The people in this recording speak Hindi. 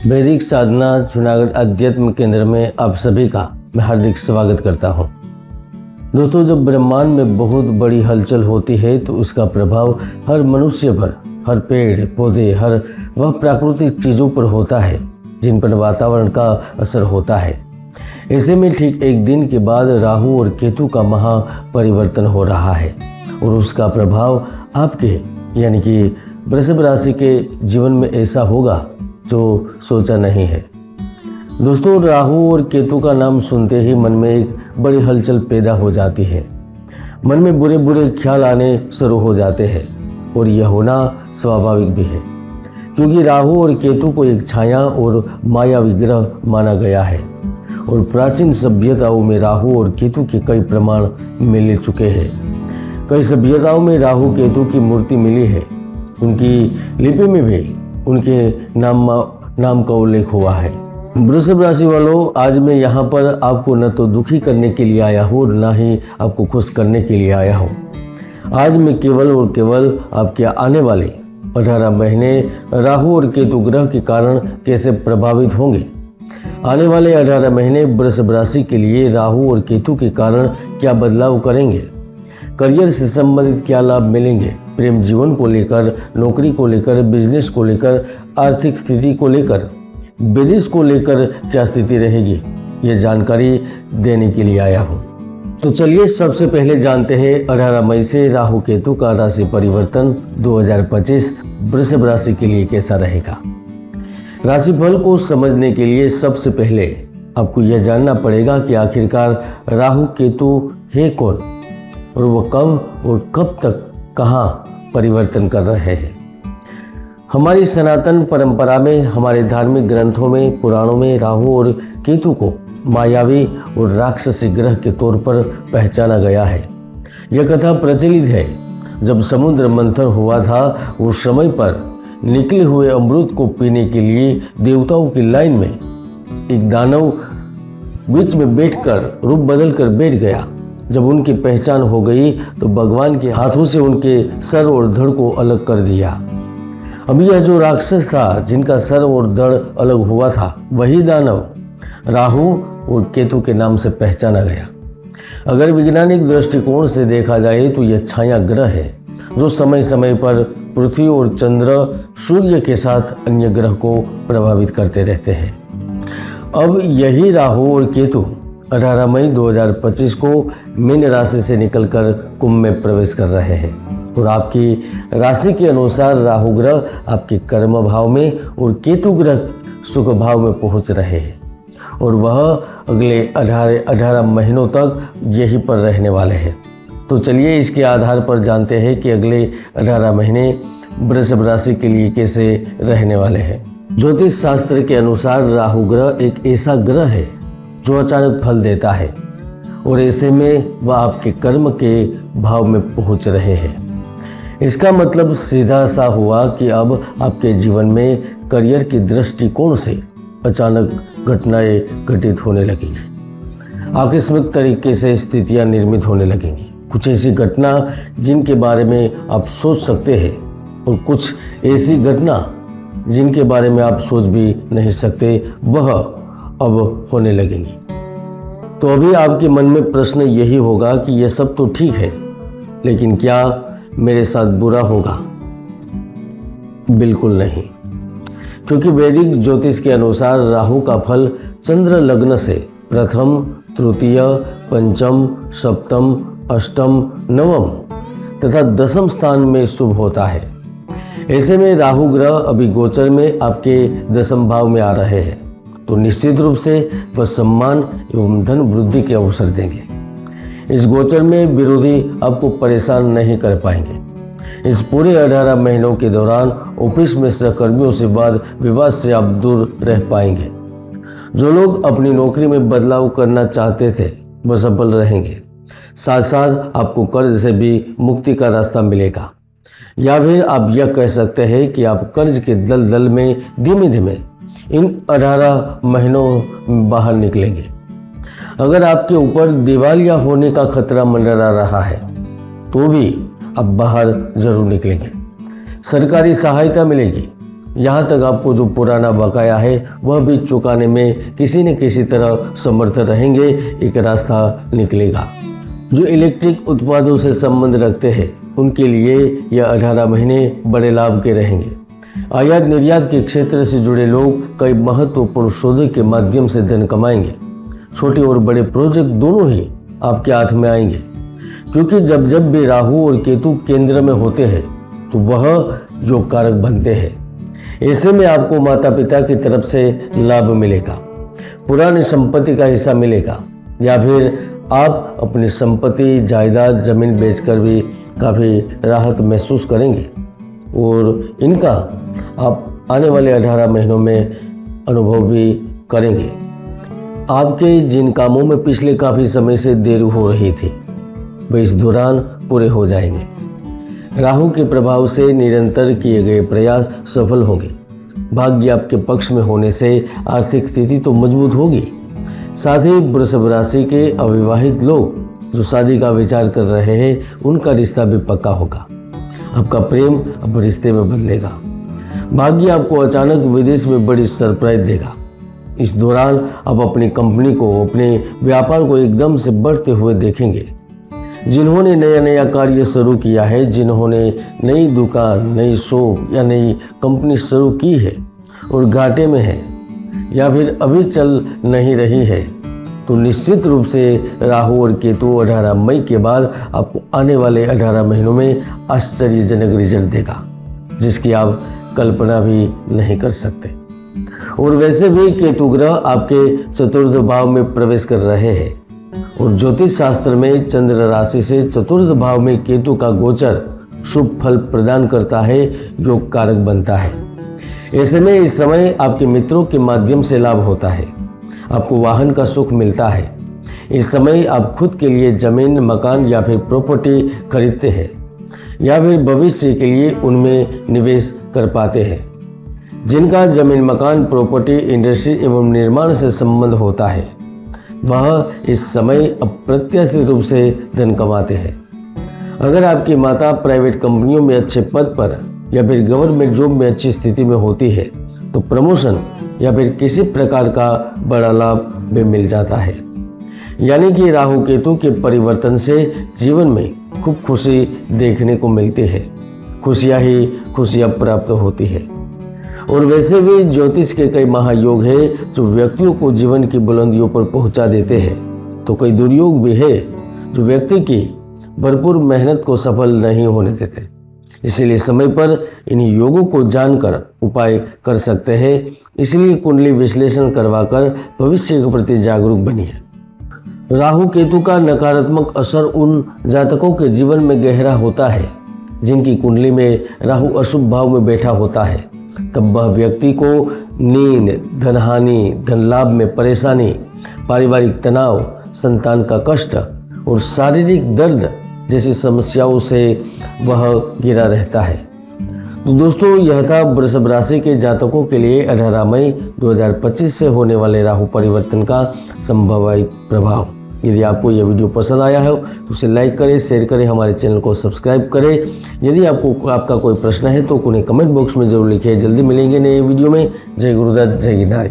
वैदिक साधना जूनागढ़ अध्यात्म केंद्र में आप सभी का मैं हार्दिक स्वागत करता हूं। दोस्तों, जब ब्रह्मांड में बहुत बड़ी हलचल होती है तो उसका प्रभाव हर मनुष्य पर, हर पेड़ पौधे, हर वह प्राकृतिक चीज़ों पर होता है जिन पर वातावरण का असर होता है। ऐसे में ठीक एक दिन के बाद राहु और केतु का महा परिवर्तन हो रहा है और उसका प्रभाव आपके यानी कि वृषभ राशि के जीवन में ऐसा होगा जो सोचा नहीं है। दोस्तों, राहु और केतु का नाम सुनते ही मन में एक बड़ी हलचल पैदा हो जाती है। मन में बुरे बुरे ख्याल आने शुरू हो जाते हैं और यह होना स्वाभाविक भी है, क्योंकि राहु और केतु को एक छाया और माया विग्रह माना गया है और प्राचीन सभ्यताओं में राहु और केतु के कई प्रमाण मिल चुके हैं। कई सभ्यताओं में राहु केतु की मूर्ति मिली है, उनकी लिपि में भी उनके नाम का उल्लेख हुआ है। वृषभ राशि वालों, आज मैं यहाँ पर आपको न तो दुखी करने के लिए आया हूँ और न ही आपको खुश करने के लिए आया हूँ। आज मैं केवल और केवल आपके आने वाले 18 महीने राहु और केतु ग्रह के कारण कैसे प्रभावित होंगे, आने वाले 18 महीने वृषभ राशि के लिए राहु और केतु के कारण क्या बदलाव करेंगे, करियर से संबंधित क्या लाभ मिलेंगे, प्रेम जीवन को लेकर, नौकरी को लेकर, बिजनेस को लेकर, आर्थिक स्थिति को लेकर, विदेश को लेकर क्या स्थिति रहेगी, ये जानकारी देने के लिए आया हूँ। तो चलिए सबसे पहले जानते हैं 18 मई से राहु केतु का राशि परिवर्तन 2025 वृषभ राशि के लिए कैसा रहेगा। राशिफल को समझने के लिए सबसे पहले आपको यह जानना पड़ेगा कि आखिरकार राहु केतु है कौन और वो कब और कब तक कहाँ परिवर्तन कर रहे हैं। हमारी सनातन परंपरा में, हमारे धार्मिक ग्रंथों में, पुराणों में राहु और केतु को मायावी और राक्षसी ग्रह के तौर पर पहचाना गया है। यह कथा प्रचलित है, जब समुद्र मंथन हुआ था उस समय पर निकले हुए अमृत को पीने के लिए देवताओं की लाइन में एक दानव बीच में बैठकर रूप बदल कर बैठ गया। जब उनकी पहचान हो गई तो भगवान के हाथों से उनके सर और धड़ को अलग कर दिया। अब यह जो राक्षस था जिनका सर और धड़ अलग हुआ था, वही दानव राहु और केतु के नाम से पहचाना गया। अगर वैज्ञानिक दृष्टिकोण से देखा जाए तो यह छाया ग्रह है जो समय समय पर पृथ्वी और चंद्र, सूर्य के साथ अन्य ग्रह को प्रभावित करते रहते हैं। अब यही राहु और केतु 18 मई 2025 को मीन राशि से निकलकर कुंभ में प्रवेश कर रहे हैं और आपकी राशि के अनुसार राहु ग्रह आपके कर्म भाव में और केतु ग्रह सुख भाव में पहुंच रहे हैं और वह अगले 18 महीनों तक यहीं पर रहने वाले हैं। तो चलिए इसके आधार पर जानते हैं कि अगले 18 महीने वृषभ राशि के लिए कैसे रहने वाले हैं। ज्योतिष शास्त्र के अनुसार राहु ग्रह एक ऐसा ग्रह है जो अचानक फल देता है और ऐसे में वह आपके कर्म के भाव में पहुंच रहे हैं। इसका मतलब सीधा सा हुआ कि अब आपके जीवन में करियर की दृष्टिकोण से अचानक घटनाएं घटित होने लगेंगी। आकस्मिक तरीके से स्थितियां निर्मित होने लगेंगी। कुछ ऐसी घटना जिनके बारे में आप सोच सकते हैं और कुछ ऐसी घटना जिनके बारे में आप सोच भी नहीं सकते, वह अब होने लगेंगी। तो अभी आपके मन में प्रश्न यही होगा कि यह सब तो ठीक है, लेकिन क्या मेरे साथ बुरा होगा? बिल्कुल नहीं, क्योंकि वैदिक ज्योतिष के अनुसार राहु का फल चंद्र लग्न से प्रथम, तृतीय, पंचम, सप्तम, अष्टम, नवम तथा दसम स्थान में शुभ होता है। ऐसे में राहु ग्रह अभी गोचर में आपके दसम भाव में आ रहे हैं, तो निश्चित रूप से वह सम्मान एवं धन वृद्धि के अवसर देंगे। इस गोचर में विरोधी आपको परेशान नहीं कर पाएंगे। इस पूरे 18 महीनों के दौरान ऑफिस में सहकर्मियों से वाद विवाद से आप दूर रह पाएंगे। जो लोग अपनी नौकरी में बदलाव करना चाहते थे वह सफल रहेंगे। साथ साथ आपको कर्ज से भी मुक्ति का रास्ता मिलेगा, या फिर आप यह कह सकते हैं कि आप कर्ज के दलदल में धीमे धीमे इन 18 महीनों में बाहर निकलेंगे। अगर आपके ऊपर दिवालिया होने का खतरा मंडरा रहा है तो भी आप बाहर जरूर निकलेंगे। सरकारी सहायता मिलेगी, यहाँ तक आपको जो पुराना बकाया है वह भी चुकाने में किसी न किसी तरह समर्थ रहेंगे, एक रास्ता निकलेगा। जो इलेक्ट्रिक उत्पादों से संबंध रखते हैं उनके लिए यह 18 महीने बड़े लाभ के रहेंगे। आयात निर्यात के क्षेत्र से जुड़े लोग कई महत्वपूर्ण शोधों के माध्यम से धन कमाएंगे। छोटे और बड़े प्रोजेक्ट दोनों ही आपके हाथ में आएंगे, क्योंकि जब जब भी राहु और केतु केंद्र में होते हैं तो वह योग कारक बनते हैं। ऐसे में आपको माता पिता की तरफ से लाभ मिलेगा, पुरानी संपत्ति का हिस्सा मिलेगा, या फिर आप अपनी संपत्ति जायदाद जमीन बेचकर भी काफ़ी राहत महसूस करेंगे और इनका आप आने वाले 18 महीनों में अनुभव भी करेंगे। आपके जिन कामों में पिछले काफ़ी समय से देर हो रही थी वे इस दौरान पूरे हो जाएंगे। राहु के प्रभाव से निरंतर किए गए प्रयास सफल होंगे। भाग्य आपके पक्ष में होने से आर्थिक स्थिति तो मजबूत होगी, साथ ही वृषभ राशि के अविवाहित लोग जो शादी का विचार कर रहे हैं उनका रिश्ता भी पक्का होगा। आपका प्रेम अब रिश्ते में बदलेगा। भाग्य आपको अचानक विदेश में बड़ी सरप्राइज देगा। इस दौरान आप अपनी कंपनी को, अपने व्यापार को एकदम से बढ़ते हुए देखेंगे। जिन्होंने नया कार्य शुरू किया है, जिन्होंने नई दुकान, नई शॉप या नई कंपनी शुरू की है और घाटे में है या फिर अभी चल नहीं रही है, तो निश्चित रूप से राहु और केतु 18 मई के बाद आपको आने वाले 18 महीनों में आश्चर्यजनक रिजल्ट देगा, जिसकी आप कल्पना भी नहीं कर सकते। और वैसे भी केतु ग्रह आपके चतुर्थ भाव में प्रवेश कर रहे हैं और ज्योतिष शास्त्र में चंद्र राशि से चतुर्थ भाव में केतु का गोचर शुभ फल प्रदान करता है, योग कारक बनता है। ऐसे में इस समय आपके मित्रों के माध्यम से लाभ होता है, आपको वाहन का सुख मिलता है। इस समय आप खुद के लिए जमीन, मकान या फिर प्रॉपर्टी खरीदते हैं या फिर भविष्य के लिए उनमें निवेश कर पाते हैं। जिनका जमीन, मकान, प्रॉपर्टी, इंडस्ट्री एवं निर्माण से संबंध होता है वह इस समय अप्रत्याशित रूप से धन कमाते हैं। अगर आपकी माता प्राइवेट कंपनियों में अच्छे पद पर या फिर गवर्नमेंट जॉब में अच्छी स्थिति में होती है तो प्रमोशन या फिर किसी प्रकार का बड़ा लाभ भी मिल जाता है। यानी कि राहु केतु के परिवर्तन से जीवन में खूब खुशी देखने को मिलती है, खुशियाँ ही खुशियाँ प्राप्त होती है। और वैसे भी ज्योतिष के कई महायोग है जो व्यक्तियों को जीवन की बुलंदियों पर पहुंचा देते हैं, तो कई दुर्योग भी है जो व्यक्ति की भरपूर मेहनत को सफल नहीं होने देते। इसीलिए समय पर इन योगों को जानकर उपाय कर सकते हैं। इसलिए कुंडली विश्लेषण करवाकर भविष्य के प्रति जागरूक बनिए। राहु केतु का नकारात्मक असर उन जातकों के जीवन में गहरा होता है जिनकी कुंडली में राहु अशुभ भाव में बैठा होता है। तब वह व्यक्ति को नींद, धनहानि, धन लाभ में परेशानी, पारिवारिक तनाव, संतान का कष्ट और शारीरिक दर्द जैसी समस्याओं से वह घिरा रहता है। तो दोस्तों, यह था वृषभ राशि के जातकों के लिए 18 मई 2025 से होने वाले राहु परिवर्तन का संभावित प्रभाव। यदि आपको यह वीडियो पसंद आया हो तो उसे लाइक करें, शेयर करें, हमारे चैनल को सब्सक्राइब करें। यदि आपका कोई प्रश्न है तो उन्हें कमेंट बॉक्स में जरूर लिखिए। जल्दी मिलेंगे नए वीडियो में। जय गुरुदत्त, जय गिरधारी।